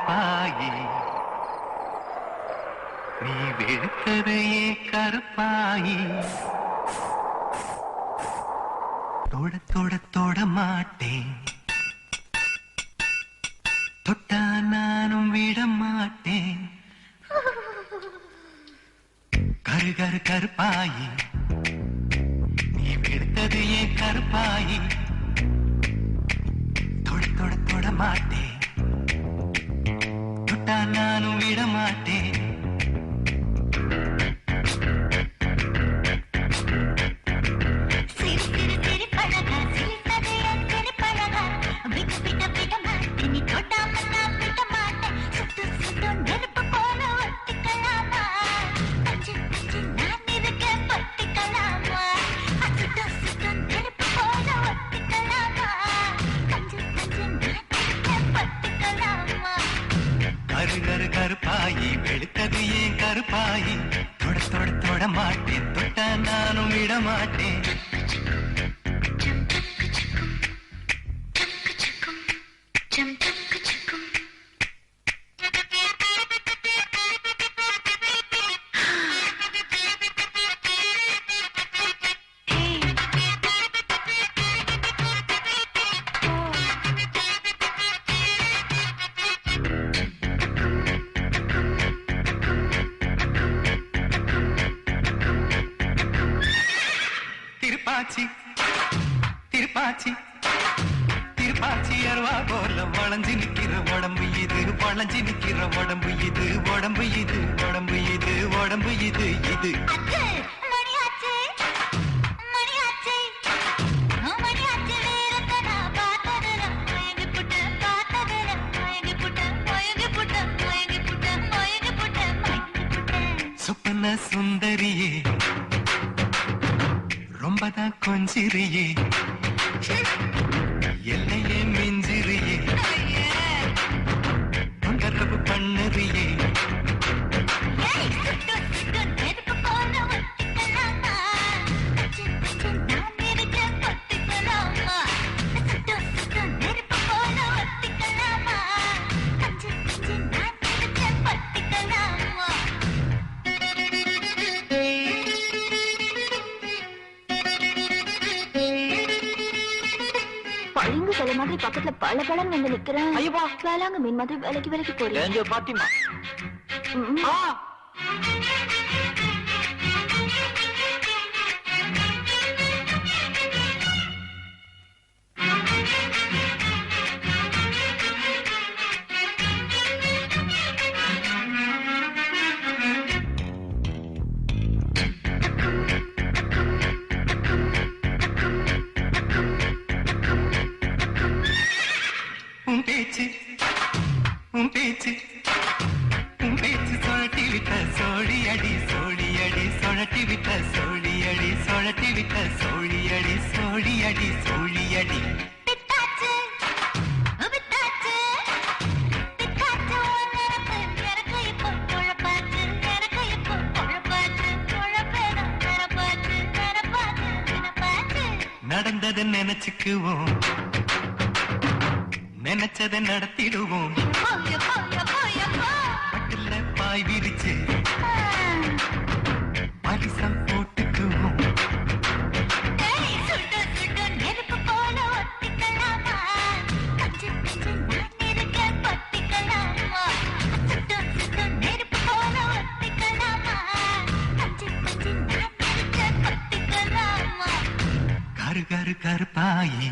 கருப்பாயி நீ வெளுத்ததையே கருப்பாயி தொட தொட தொட மாட்டேன் தொட்டா நானும் விட மாட்டேன் கரு கரு கருப்பாயி நீ வெளுத்ததையே கருப்பாயி தொட தொட தொட மாட்டேன் தொட்டா நானும் விட மாட்டேன் கருப்பாயி வெளுத்தது ஏன் கருப்பாயி தொட தொட தொட மாட்டேன் தொட்டா நானும் விட மாட்டேன் திருப்பாச்சி திருப்பாச்சி அருவா போல வளைஞ்சு நிக்கிற உடம்பு இது வளைஞ்சு நிக்கிற உடம்பு இது உடம்பு இது உடம்பு இது உடம்பு இது இது சொப்பன சுந்தரியே ரொம்பதான் கொஞ்சிரியே எல்லையே மிஞ்சிரியே தொந்தரவு பண்ணுறியே மாதிரி பக்கத்துல பல பலன் வந்து நிக்கிறேன். ஐயோ வேளாங்க மீன் மாதிரி விலைக்கு விலைக்கு போறீங்க பாத்திமா. உன் பேச்சு சுழட்டி விட்ட சோழியடி சோழியடி சுழட்டி விட்ட சோழியடி சுழட்டி விட்ட சோழியடி சோழியடி சோழியடி நடந்ததை நினைச்சுக்குவோம் நினைச்சதை நடத்திடுவோம் பட்டுல பாய் விரிச்சு பரிசம் போட்டுக்குவோம் கரு கரு கருப்பாயி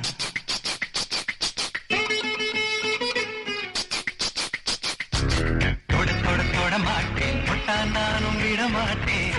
மாட்டேன் தொட்டா நானும் விட மாட்டேன்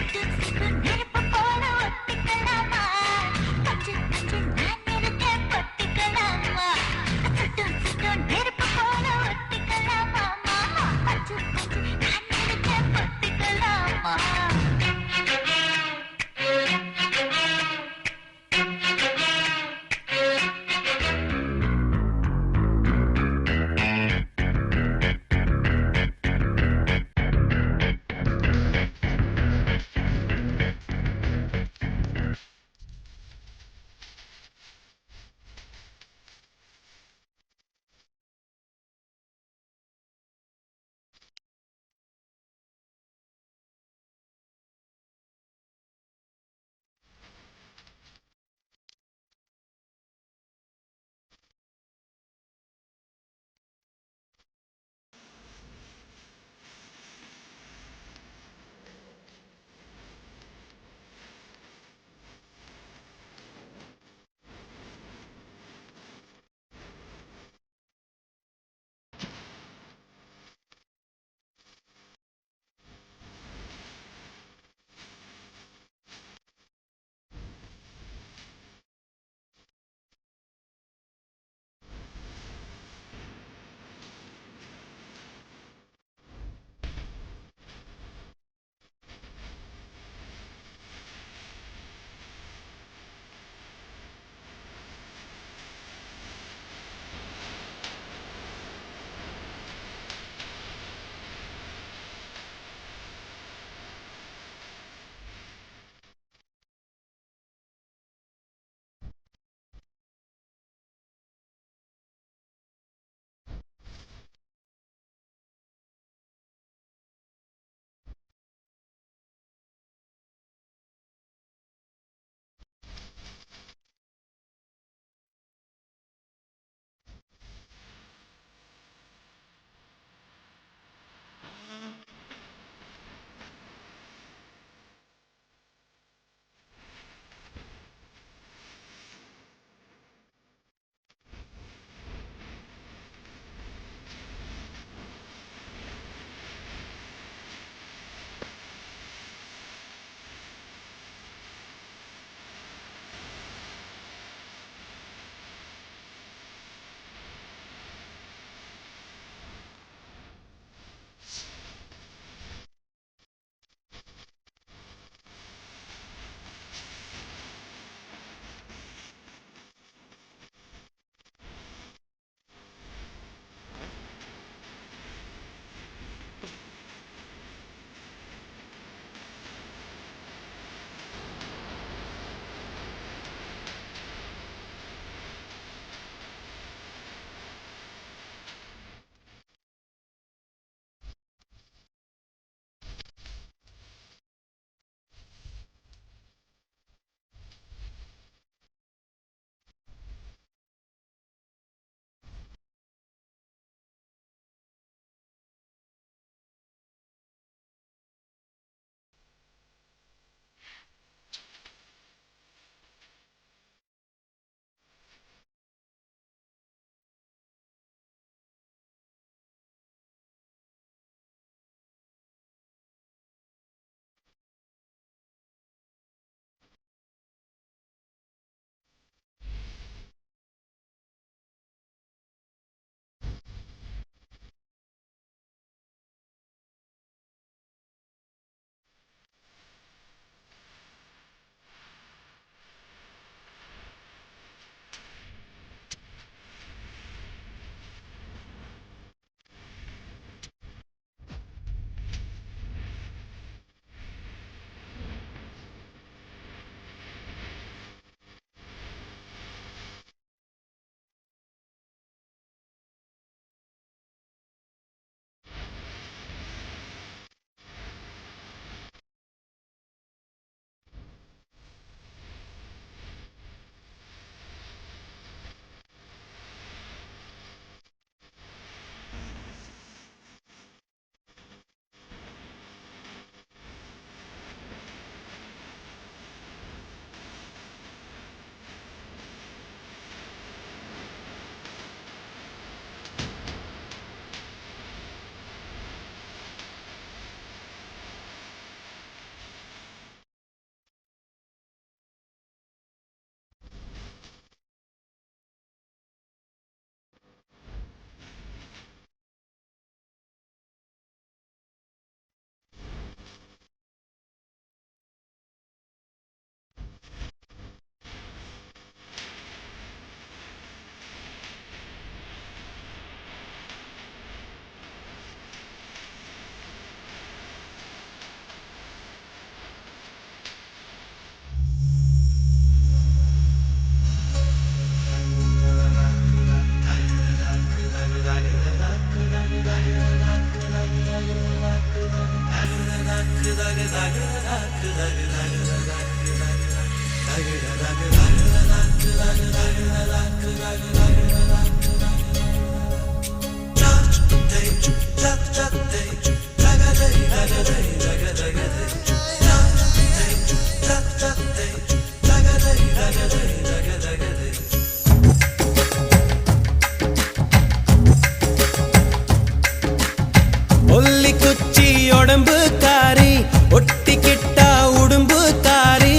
ஒல்லி குச்சி உடம்பு காரி ஒட்டிக்கிட்டா உடும்பு காரி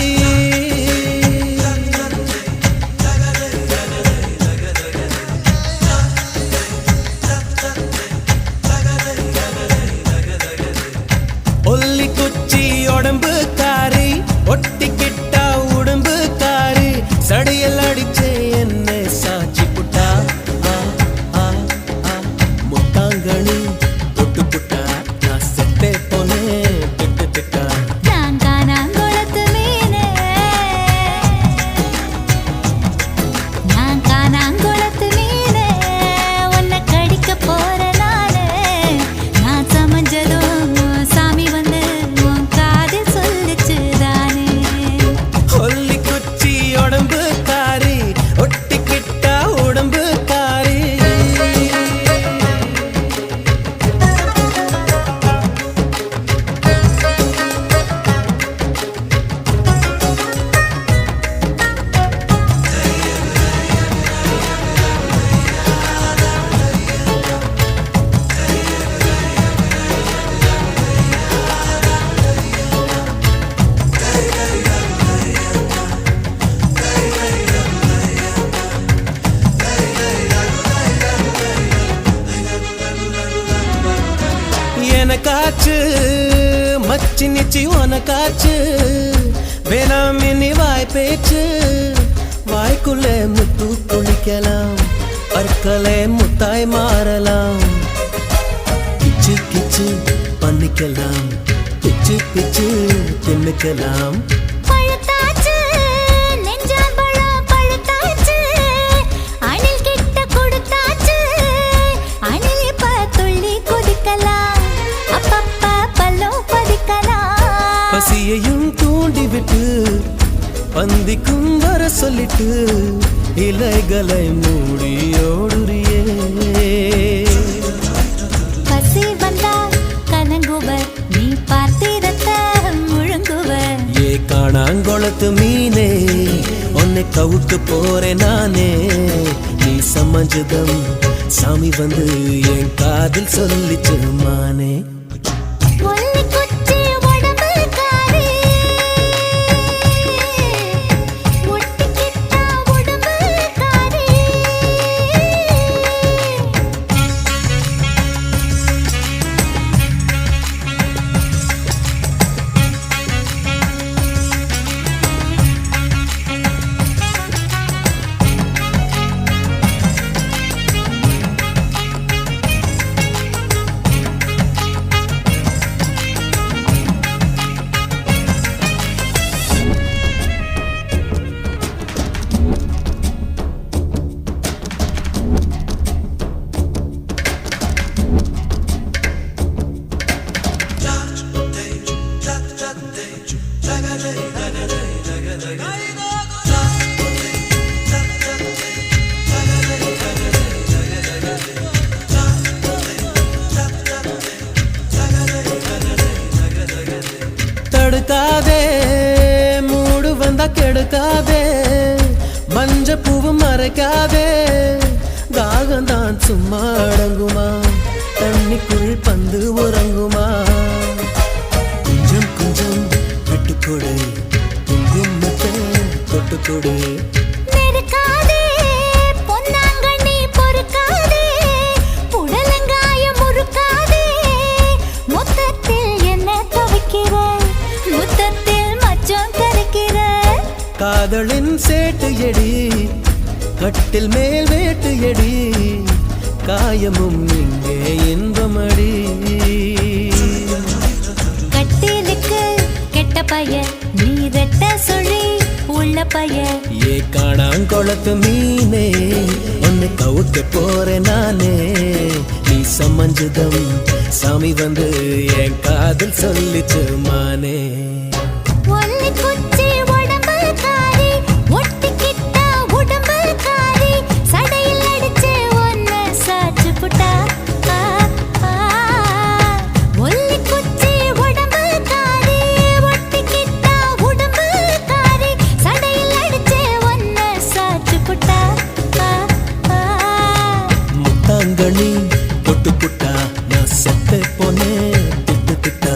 ஒல்லி குச்சி உடம்பு காரி ஒட்டிக்கிட்டா உடம்பு காரி சடையல் அடிச்சே என்ன சாட்சி புட்டா முட்டாங்கணி புட்டா நான் செத்தே போனேன் திட்டு திட்டா நாங்கானாங்குளத்து மீனே நாங்கானாங்குளத்து மீனே உன்னை கடிக்க போற நானே நான் சமைஞ்சதும் சாமி வந்து உன் காதில் சொல்லிச்சுதானே ஒல்லி குச்சி உடம்பு காரி ஒட்டிக்கிட்டா உடம்பு காரி எனக்காச்சு மச்சி நிச்சி உனக்காச்சு வேணாம் இனி வாய் பேச்சு வாய்க்குள்ள முத்து குளிக்கலாம் பற்களே முத்தாய் மாறலாம் கிச்சு கிச்சு பண்ணிக்கலாம் பிச்சு பிச்சு தின்னுக்கலாம் பழுத்தாச்சு நெஞ்சாம்பழம் பழுத்தாச்சு அணில் கிட்ட கொடுத்தாச்சு அணில் இப்ப துள்ளி குதிக்கலாம் அப்பப்ப பல்லும் பதிக்கலாம் பசியையும் தூண்டிவிட்டு பந்திக்கும் வர சொல்லிட்டு இலைகளை மூடி ஓடுறியே பசி வந்தால் கலங்குவர் நீ பார்த்திரத்த முழுங்குவர் ஏ காணாங்கொளத்து மீனே உன்னை கவுக்கு போறேன் நானே நீ சமஞ்சதம் சாமி வந்து என் காதில் சொல்லிச்சு மானே ஒல்லி குச்சி உடம்பு காரி ஒட்டிக்கிட்டா உடம்பு காரி தடுக்காதே மூடு வந்தா கெடுக்காதே மஞ்ச பூவு மறைக்காதே தாகந்தான் சும்மா அடங்குமா தண்ணிக்குள் பந்து உறங்குமா கொஞ்சம் கொஞ்சம் விட்டுக்கொடு குங்குமத்தை தொட்டுக்கொடு நெருக்காதே பொன்னாங்கண்ணி பொறுக்காதே புடலங்காயம் முறுக்காதே முத்தத்தில் என்ன துவைக்கிற முத்தத்தில் மச்சம் கரைக்கிற காதலின் சேட்டு எடி கட்டில் மேல் வேட்டு எடி காயமும் இங்கே இன்பமடி கட்டிலுக்கு கெட்ட பைய நீ ரெட்ட சொல்லி உள்ள பைய ஏ காணாங்கொளத்து மீனே உன்னை கவுக்க போறேன் நானே நீ சமஞ்சதம் சாமி வந்து என் காதல் சொல்லிச்சு மானே ஒல்லி குச்சி உடம்பு காரி ஒட்டிக்கிட்ட உடம்பு காரி சடையில் அடிச்சு ஒன்னு சாச்சு புட்டா ஒல்லி குச்சி உடம்பு காரி ஒட்டிக்கிட்ட உடம்பு காரி சடையில் அடிச்சு ஒன்னு சாச்சு புட்டா முத்தாங்கனி பொட்டு புட்டா நான் செத்த போனேன் திட்டு திட்டா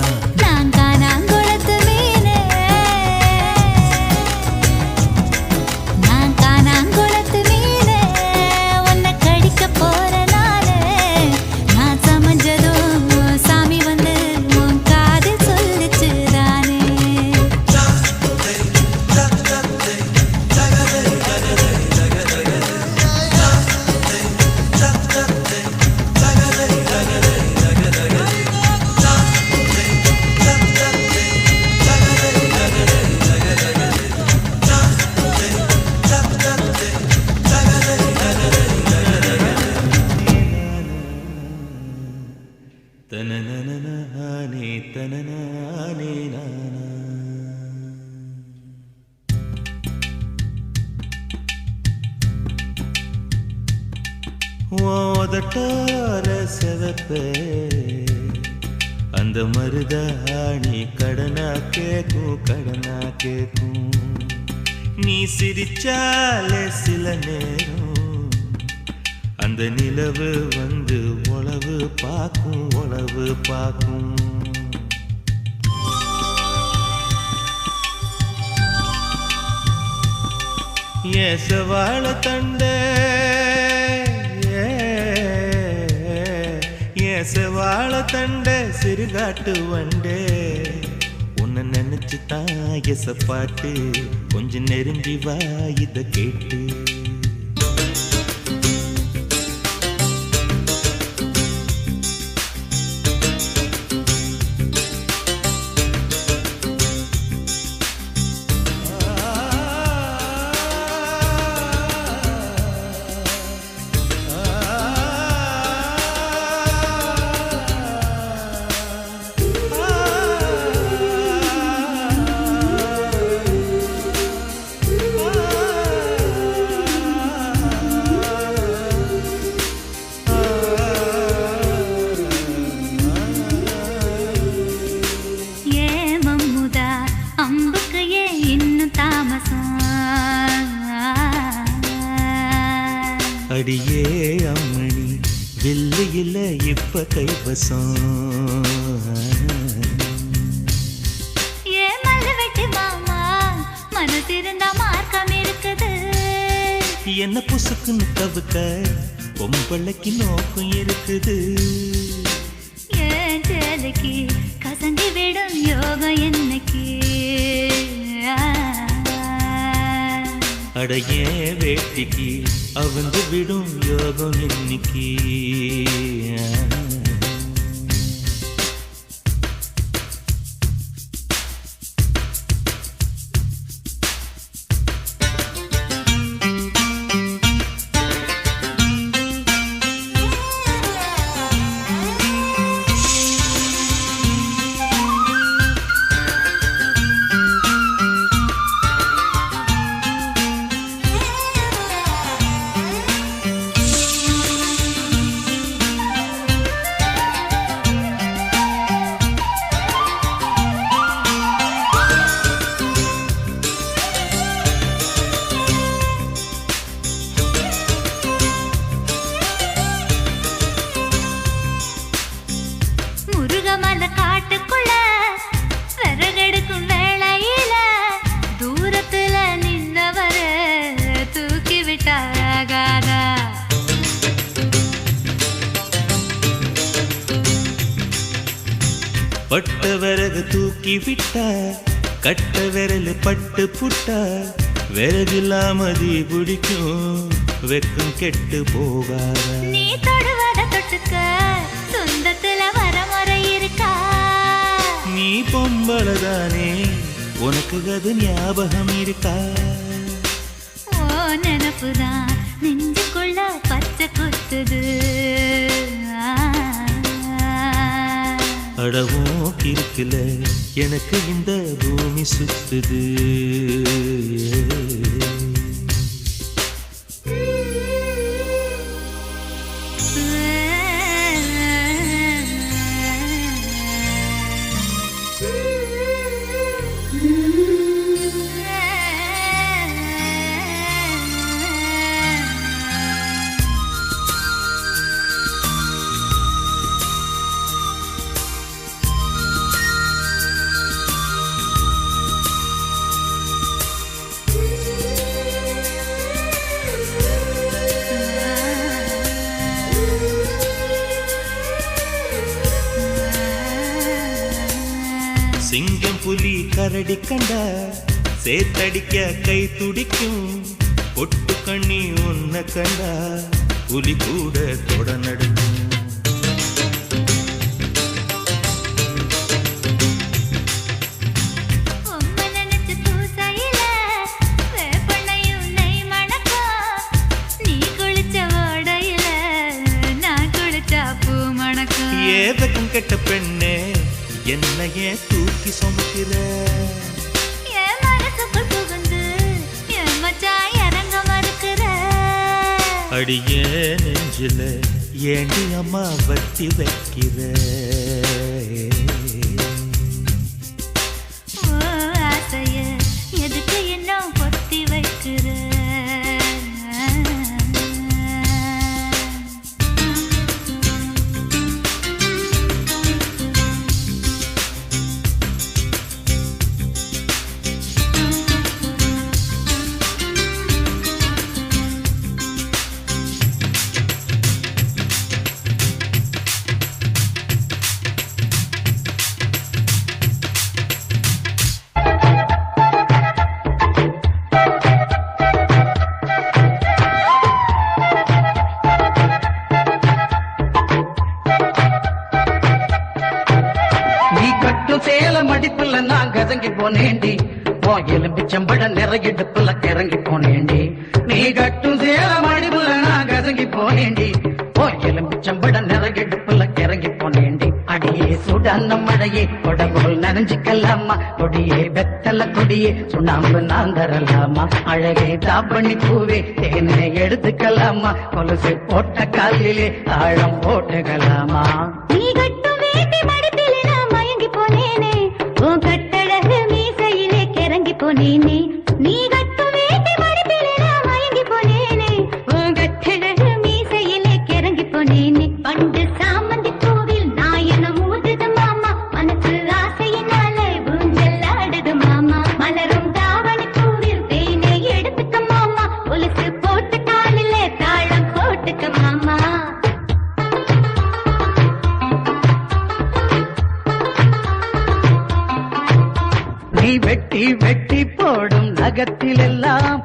தனனனனே தனனனே நானா ஓதட்டார செவப்பே அந்த மருதாணி கடனா கேக்கும் நீ சிரிச்சாலே சில நேரம் அந்த நிலவு வந்து உளவு பார்க்கும் ஏசவாழ தண்டே ஏசவாழ தண்டே சிறுகாட்டு வண்டே உன்னை நினைச்சு தான் எசப்பாட்டு கொஞ்சம் நெருங்கி வா இத கேட்டு அடியே அம்மணி வெள்ளையில இப்ப கைவசம் என்ன புசுக்குன்னு தவுக்க பொம்பளைக்கு நோக்கம் இருக்குது கசங்கி விடும் யோகம் என்னைக்கு அடையே வேட்டிக்கு அவந்து விடும் யோகம் இன்னைக்கு பட்ட விறகு தூக்கி விட்டா கட்ட விரல் பட்டு புட்டா விறகில்லாமதி பிடிக்கும் வெக்கம் கெட்டு போகாத நீ தொடுவத தொட்டுக்க சொந்தத்துல வரமுறை இருக்கா நீ பொம்பளதானே உனக்கு அது ஞாபகம் இருக்கா ஓ நினப்புதான் நெஞ்சுக்குள்ள பச்சை குத்துது அடவும் இருக்குல எனக்கு இந்த பூமி சுத்துது. சிங்கம் புலி கரடி கண்டா சேத்தடிக்க கை துடிக்கும். பொட்டு கண்ணி உன்ன கண்டா புலி கூட தொட நடுக்கும். ஏதக்கும் கெட்ட பெண்ணே என்னையே தூக்கி சுமக்கிற. அடியே நெஞ்சில ஏண்டி அம்மா வட்டி வைக்கிற. எதுக்கு என்ன பொத்தி வைக்கிற. சேலம் அடிப்புல நான் கசங்கி போனேண்டி. எலும்பிச்சம்பட நிறையிடுப்புல கிறங்கி போனேண்டி. நீ கட்டும் சேலம் அடிப்புல நான் கசங்கி போனேண்டி. எலும்பிச்சம்பட நிறையிடுப்புல கிறங்கி போனேண்டி. அடியே சுடான மழையே கொடபோல் நனைஞ்சுக்கலாமா. கொடியே வெத்தல கொடியே சுண்ணாம்பு நான் தரலாமா. அழகே தாப்பண்ணி பூவே தேனை எடுத்துக்கலாமா. கொலுசு போட்ட காலிலே தாழம் போட்டுக்கலாமா. நீ கட்டும் வேட்டி மடிப்பிலே நான் மயங்கி போனேனே. உன் கட்டழகு மீசையிலே கிறங்கி போனேனே. நீ கட்டும் வேட்டி மடிப்பிலே நான் மயங்கி போனேனே. உன் கட்டழகு மீசையிலே கிறங்கி போனேனே. பண்டு சாமந்தி பூவில் நாயனம் ஊதுது மாமா. மனசு ஆசையினாலே ஊஞ்சல் ஆடுது மாமா. மலரும் தாவணி பூவில் தேனை எடுத்துக்க மாமா. கொலுசு போட்டு காலிலே தாளம் போட்டுக்க மாமா. நீ வெட்டி வெட்டி போடும் நகத்தில் எல்லாம்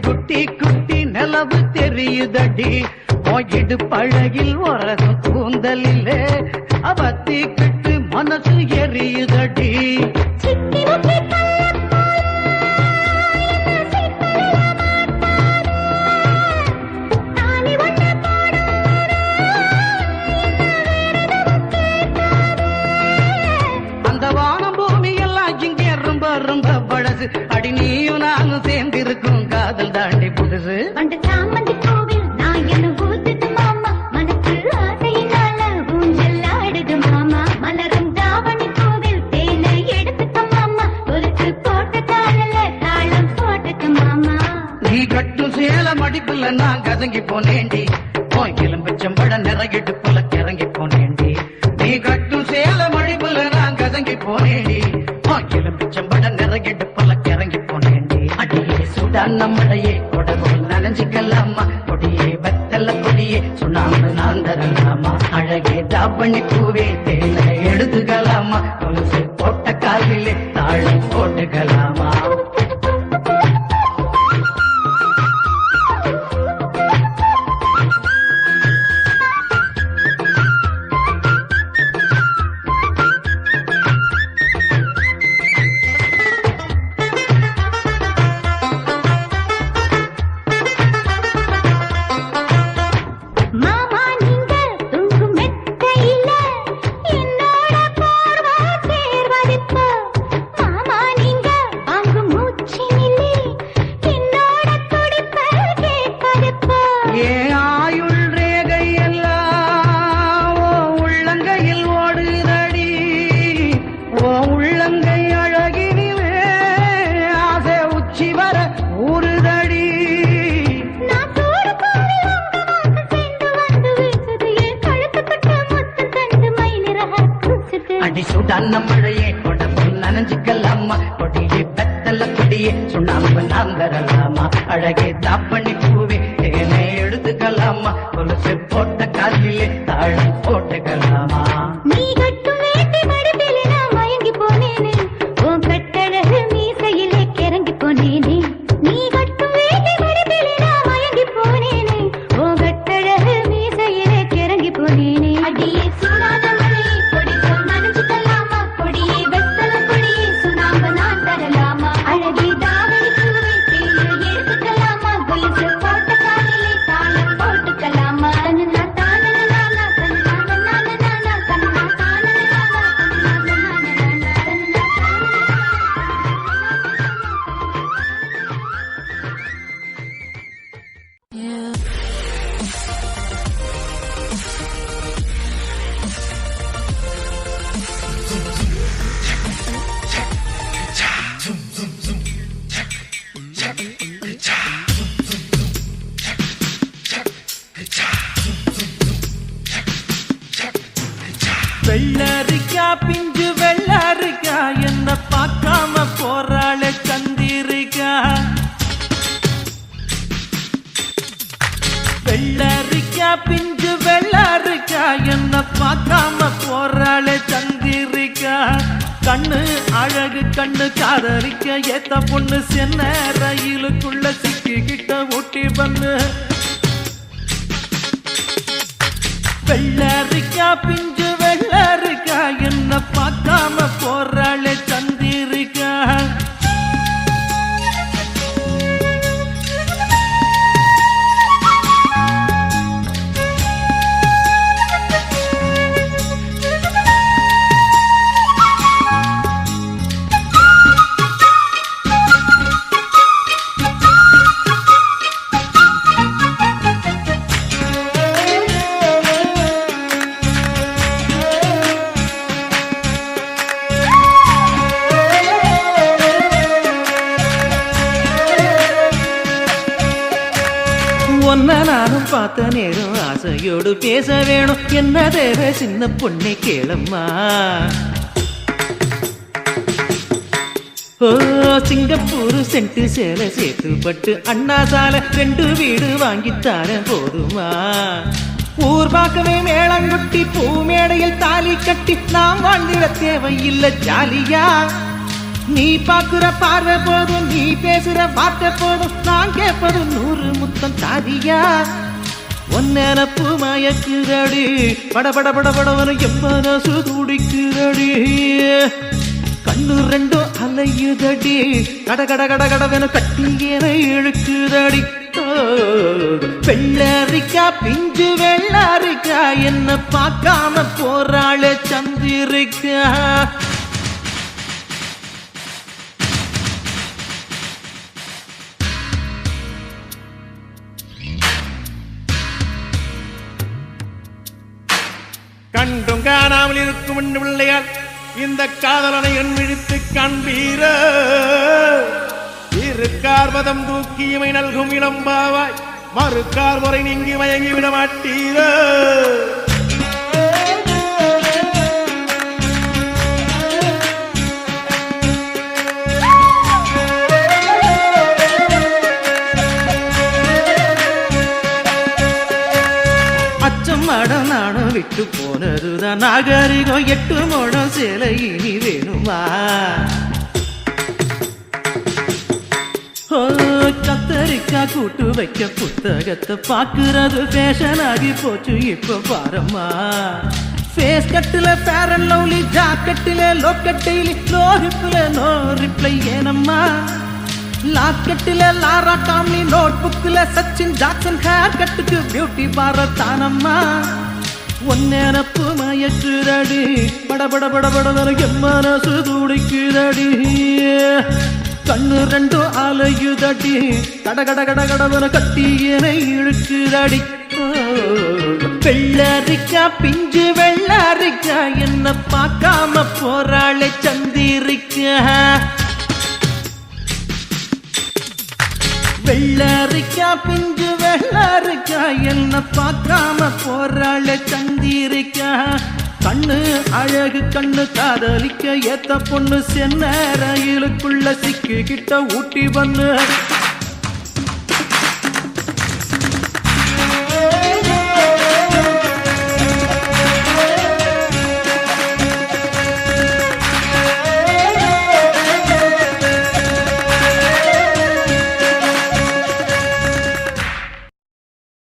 குட்டி குட்டி நிலவு தெரியுதடி. போயிடு பழகில் உரகும் கூந்தலிலே அவத்தி கிட்டு மனசு எரியுதடி. அந்த வானம் பூமி எல்லாம் இங்கே ரொம்ப ரொம்ப பழசு. அடி நீயும் நானும் சேர்ந்திருக்கும் காதல் தாண்டி புதுசு. பண்டு சாமந்தி பூவில் நாயனம் ஊதுது மாமா. மனசு ஆசையினால ஊஞ்சல் ஆடுது மாமா. மலரும் தாவணி பூவில் தேனை எடுத்துக்க மாமா. கொலுசு போட்ட காலில தாளம் போட்டுக்க மாமா. நீ கட்டும் சேலம் அடிப்புல நான் கசங்கி போனேண்டி. எலும்பிச்சம்பட நிறையிடுப்புல கிறங்கி போனேண்டி. நீ கட்டும் சேலம் அடிப்புல நான் கசங்கி போனேண்டி. எலும்பிச்சம்பட நிறையிடுப்புல கிறங்கி போனேண்டி. அடியே சுடான மழையே கொடபோல் நனைஞ்சுக்கலாமா. கொடியே வெத்தல கொடியே சுண்ணாம்பு நான் தரலாமா. அழகே தாப்பண்ணி பூவே தேனை எடுத்துக்கலாமா. கொலுசு போட்ட காலிலே தாழம் போட்டுக்கலாமா. மாமா நீங்க தூங்கும் மெத்தையில என்னோட போர்வையில அடி சுடான மழையே கொடப்புல் நனைஞ்சுக்கலாமா கொடியே பெத்தல கொடியே சுண்ணாம்பு நாம் தரலாமா அழகே தாப்பண்ணி பூவே தேனே எடுத்துக்கலாமா கொலுசு போட்ட காலிலே தாழம் போட்டுக்கலாமா நீ கட்டும் வேட்டி மடிப்பிலே நான் மயங்கி போனேனே உன் கட்டழகு மீசையிலே கிறங்கி போனேனே நீ கட்டும் வேட்டி மடிப்பிலே நான் மயங்கி போனேனே உன் கட்டழகு மீசையிலே கிறங்கி போனேனே அடியே சுடாத மழையே கொடி போல் நனைஞ்சுக்கலாமா கொடியே வெத்தல கொடியே சுண்ணாம்பு நான் தரலாமா அழகே தாவணி பூவே தேனே எடுத்துக்கலாமா கொலுசு போட்ட காலிலே தாளம் போட்டுக்கலாமா வெள்ளரிக்கா பிஞ்சு வெள்ளரிக்கா என்ன பார்க்காம போறாளே சந்திரிக்கா வெள்ளரிக்கா பிஞ்சு வெள்ளரிக்கா என்ன பார்க்காம போறாளே சந்திரிக்கா கண்ணு அழகு கண்ணு காதலிக்க ஏத்த பொண்ணு சென்ன ரயிலுக்குள்ள சிக்கிக்கிட்ட ஊட்டி பண்ணு வெள்ளரிக்கா பிஞ்சு வெள்ளரிக்கா என்ன பார்க்காம போறாளே சந்திரிக்கா ஒன்ன நானும் பார்த்த நேரம் ஆசையோடு பேச வேணும் என்ன தேவை சின்ன பொண்ணை கேளம்மா ஓ சிங்கப்பூர் சென்ட்டு சேலை சேர்த்துப்பட்டு அண்ணா சாலை 2 வீடு வாங்கித்தார போதுமா ஊர் பார்க்கவே மேளங்குட்டி பூ மேடையில் தாலி கட்டி நாம் வாழ்ந்திட தேவையில்லை ஜாலியா நீ பாக்குற பார்வை போதும் நீ பேசுற வார்த்தை போதும் நான் கேட்பது 100 முத்தம் தாதியா ஒன்னப்பு மயக்குதடி படபட படபடவன எம்மனசு துடிக்குதடி கண்ணு 2 அலையுதடி கட கட கட கடவென கட்டியேன இழுக்குதடி வெள்ளரிக்கா பிஞ்சு வெள்ளரிக்கா என்ன பார்க்காம போறாளே சந்திரிக்கா கண்டும் காணாமல் இருக்கும் பிள்ளையால் இந்த காதலனை என் விழித்து காண்பீர இருக்கார்வதம் தூக்கியமை நல்கும் இளம்பாவாய் மறுக்கார் முறை நீங்கி மயங்கி விட மாட்டீர மடம் நானும் விட்டு போனதுதான் நாகரிகம் 8 முழம் சேலை இனி வேணுமா கத்தரிக்கா கூட்டு வைக்க புத்தகத்தை பாக்குறது ஃபேஷன் ஆகி போச்சு இப்ப பாரம்மா ஃபேஸ் கட்டுல ஃபேர் அண்ட் லவ்லி ஜாக்கெட்டில லோக்கட்டையில நோ ரிப்ளை நோ ரிப்ளை ஏனம்மா லாக்கெட்டில லாரா டாம்லி நோட் புக்ல சச்சின் ஜாக்சன் ஹேர் கட்டுக்கு பியூட்டி பாரத் தானம்மா ஒன்னப்பு மயக்குதடி படபட படபட எம்மனசு துடிக்குதடி கண்ணு 2 அலையுதடி கட கட கட கடவன கட்டியனை இழுக்குதடி வெள்ளரிக்கா பிஞ்சு வெள்ளரிக்கா என்ன பார்க்காம போறாளே சந்திரிக்கா வெள்ளரிக்கா பிஞ்சு வெள்ளரிக்கா என்ன பார்க்காம போறாளே சந்திரிக்கா கண்ணு அழகு கண்ணு காதலிக்க ஏத்த பொண்ணு சென்ன ரயிலுக்குள்ள சிக்கிக்கிட்ட ஊட்டி பண்ணு